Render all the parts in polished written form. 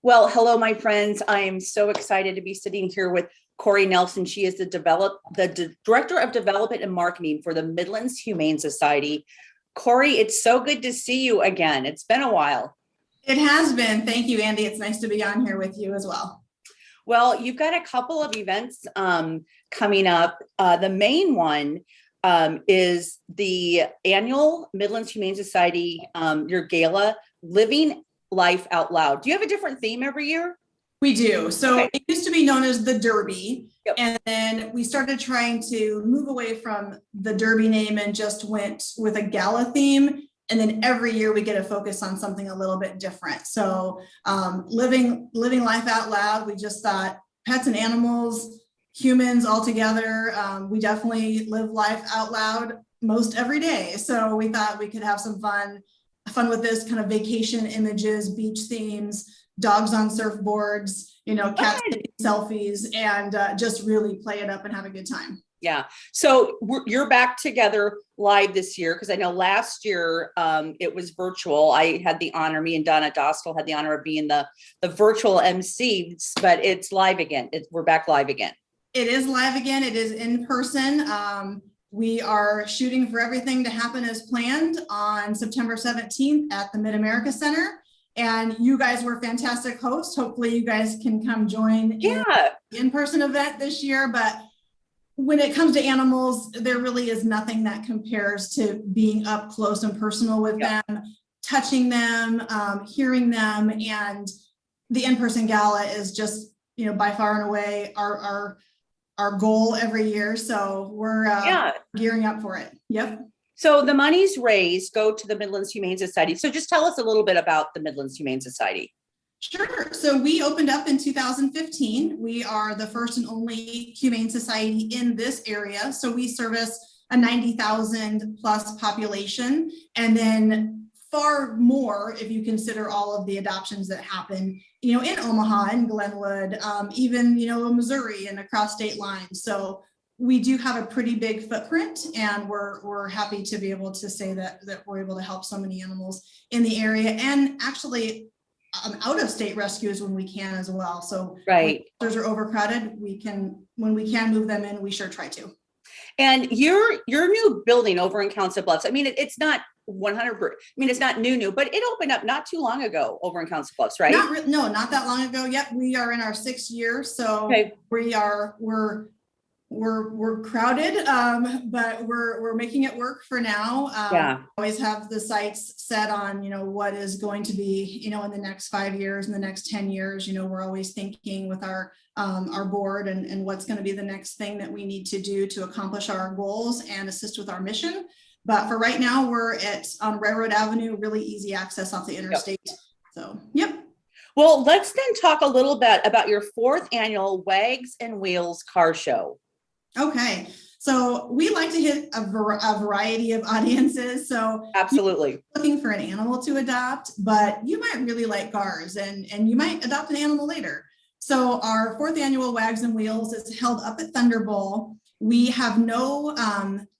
Well, hello, my friends. I am so excited to be sitting here with Kori Nelson. She is the Director of Development and Marketing for the Midlands Humane Society. Kori, it's so good to see you again. It's been a while. It has been. Thank you, Andy. It's nice to be on here with you as well. Well, you've got a couple of events coming up. The main one is the annual Midlands Humane Society, your gala, Living Life Out Loud. Do you have a different theme every year? We do. So Okay. It used to be known as the Derby. Yep. And then we started trying to move away from the Derby name and just went with a gala theme. And then every year we get to focus on something a little bit different. So living life out loud, we just thought pets and animals, humans all together, we definitely live life out loud most every day. So we thought we could have some fun with this kind of vacation images, beach themes, dogs on surfboards, cats taking selfies, and just really play it up and have a good time. Yeah. So you're back together live this year, because I know last year it was virtual. I had the honor, me and Donna Dostal had the honor of being the virtual MC, but it's live again. We're back live again. It is live again. It is in person. We are shooting for everything to happen as planned on September 17th at the Mid-America Center. And you guys were fantastic hosts. Hopefully you guys can come join in-person event this year. But when it comes to animals, there really is nothing that compares to being up close and personal with them, touching them, hearing them. And the in-person gala is just, by far and away our goal every year. So we're gearing up for it. Yep. So the monies raised go to the Midlands Humane Society. So just tell us a little bit about the Midlands Humane Society. Sure. So we opened up in 2015. We are the first and only humane society in this area. So we service a 90,000 plus population, and then far more if you consider all of the adoptions that happen, in Omaha and Glenwood, even, Missouri and across state lines. So we do have a pretty big footprint, and we're happy to be able to say that we're able to help so many animals in the area, and actually out of state rescues when we can as well. So right, when those are overcrowded, when we can move them in, we sure try to. And your new building over in Council Bluffs, I mean, it's not 100%. I mean, it's not new, but it opened up not too long ago over in Council Bluffs, right? Not that long ago. Yep, we are in our 6th year, so we're crowded, but we're making it work for now. Always have the sights set on what is going to be in the next 5 years, in the next 10 years. We're always thinking with our board and what's going to be the next thing that we need to do to accomplish our goals and assist with our mission. But for right now, we're on Railroad Avenue, really easy access off the interstate. So well, let's then talk a little bit about your 4th annual Wags and Wheels car show. Okay, so we like to hit a variety of audiences. So absolutely, looking for an animal to adopt, but you might really like cars, and you might adopt an animal later. So our 4th annual Wags and Wheels is held up at Thunderbowl. We have no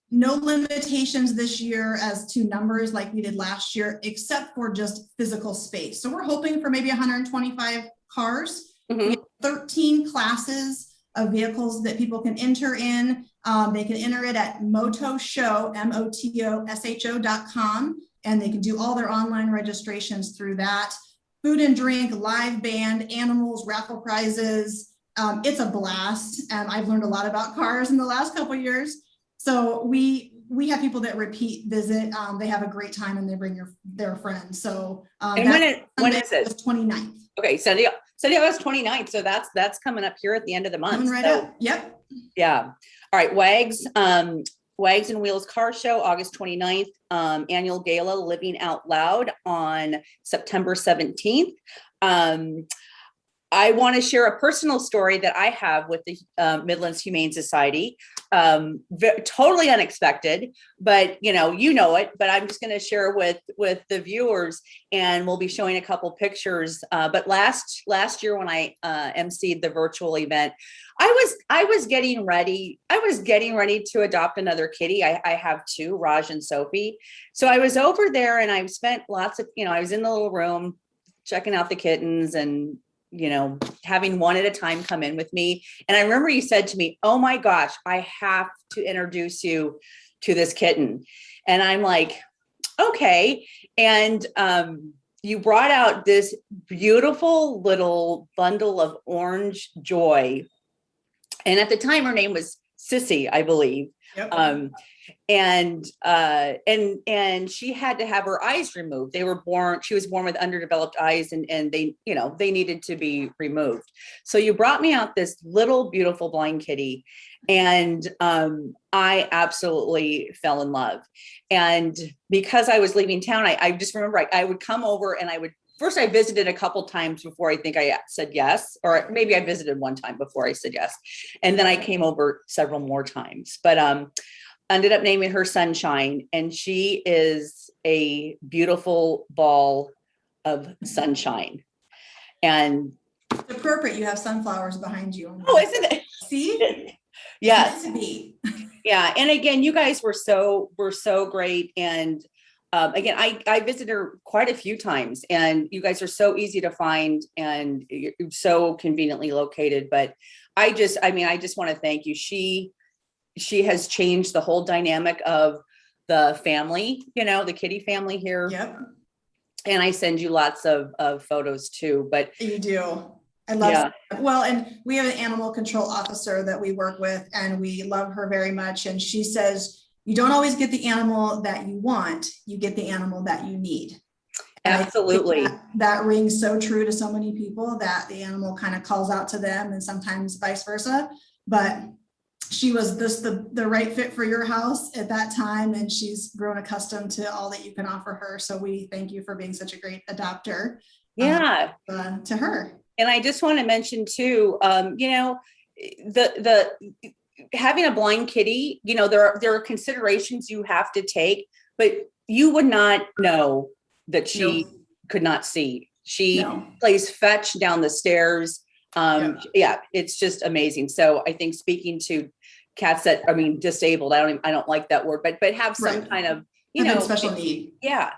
limitations this year as to numbers like we did last year, except for just physical space. So we're hoping for maybe 125 cars. Mm-hmm. We have 13 classes of vehicles that people can enter in. They can enter it at motoshow, MOTOSHO.com, and they can do all their online registrations through that. Food and drink, live band, animals, raffle prizes. It's a blast. I've learned a lot about cars in the last couple of years. So we have people that repeat visit. They have a great time, and they bring their friends. So and when is it? 29th. Okay, Sunday, August 29th. So that's coming up here at the end of the month. Coming right up. Yep. Yeah. All right. Wags and Wheels car show, August 29th. Annual gala, Living Out Loud, on September 17th. I want to share a personal story that I have with the Midlands Humane Society. Totally unexpected, but you know it, but I'm just going to share with the viewers, and we'll be showing a couple pictures. But last year when I emceed the virtual event, I was getting ready to adopt another kitty. I have 2, Raj and Sophie. So I was over there, and I spent lots of, I was in the little room checking out the kittens and having one at a time come in with me. And I remember you said to me, oh my gosh, I have to introduce you to this kitten. And I'm like, okay. And you brought out this beautiful little bundle of orange joy. And at the time, her name was Sissy, I believe. Yep. And she had to have her eyes removed. She was born with underdeveloped eyes, and they needed to be removed. So you brought me out this little beautiful blind kitty, and I absolutely fell in love. And because I was leaving town, I just remember I would come over, and first I visited a couple times before I think I said yes, or maybe I visited one time before I said yes. And then I came over several more times, but ended up naming her Sunshine, and she is a beautiful ball of sunshine. And it's appropriate you have sunflowers behind you. Oh, isn't it? See? Yes. To be. Yeah. And again, you guys were so great. And again, I visited her quite a few times, and you guys are so easy to find and you're so conveniently located. But I just want to thank you. She has changed the whole dynamic of the family, the kitty family here. Yep. And I send you lots of photos too, but you do. I love Well, and we have an animal control officer that we work with, and we love her very much. And she says, you don't always get the animal that you want, you get the animal that you need. Absolutely. That rings so true to so many people, that the animal kind of calls out to them, and sometimes vice versa. But she was the right fit for your house at that time, and she's grown accustomed to all that you can offer her. So we thank you for being such a great adopter. Yeah. To her. And I just want to mention too, the having a blind kitty, there are considerations you have to take, but you would not know that she could not see. She plays fetch down the stairs. Yeah, it's just amazing. So I think speaking to cats that, disabled, I don't like that word, but have some kind of, special need. Yeah.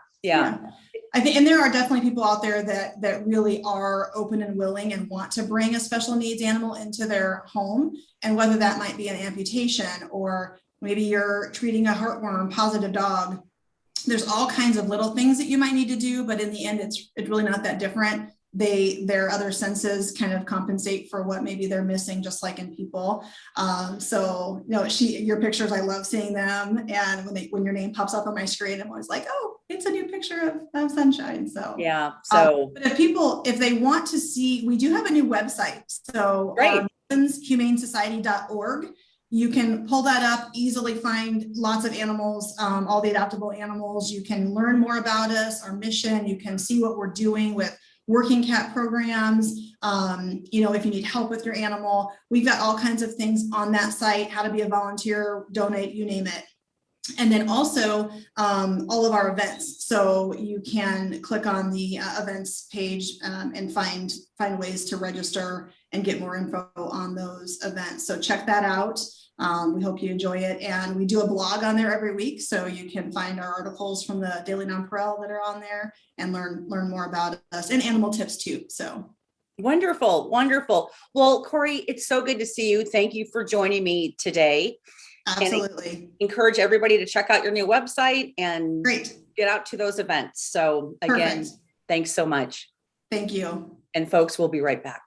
I think, and there are definitely people out there that really are open and willing and want to bring a special needs animal into their home. And whether that might be an amputation, or maybe you're treating a heartworm positive dog, there's all kinds of little things that you might need to do, but in the end, it's really not that different. Their other senses kind of compensate for what maybe they're missing, just like in people. So your pictures, I love seeing them, and when your name pops up on my screen, I'm always like, oh, it's a new picture of Sunshine. So yeah. So but if they want to see, we do have a new website. So MidlandsHumaneSociety.org. You can pull that up, easily find lots of animals, all the adoptable animals. You can learn more about us, our mission. You can see what we're doing with working cat programs. If you need help with your animal, we've got all kinds of things on that site, how to be a volunteer, donate, you name it. And then also all of our events. So you can click on the events page and find ways to register and get more info on those events. So check that out. We hope you enjoy it. And we do a blog on there every week, so you can find our articles from the Daily Nonpareil that are on there and learn more about us, and animal tips too. So wonderful. Well, Kori, it's so good to see you. Thank you for joining me today. Absolutely. And I encourage everybody to check out your new website and get out to those events. So again, thanks so much. Thank you. And folks, we'll be right back.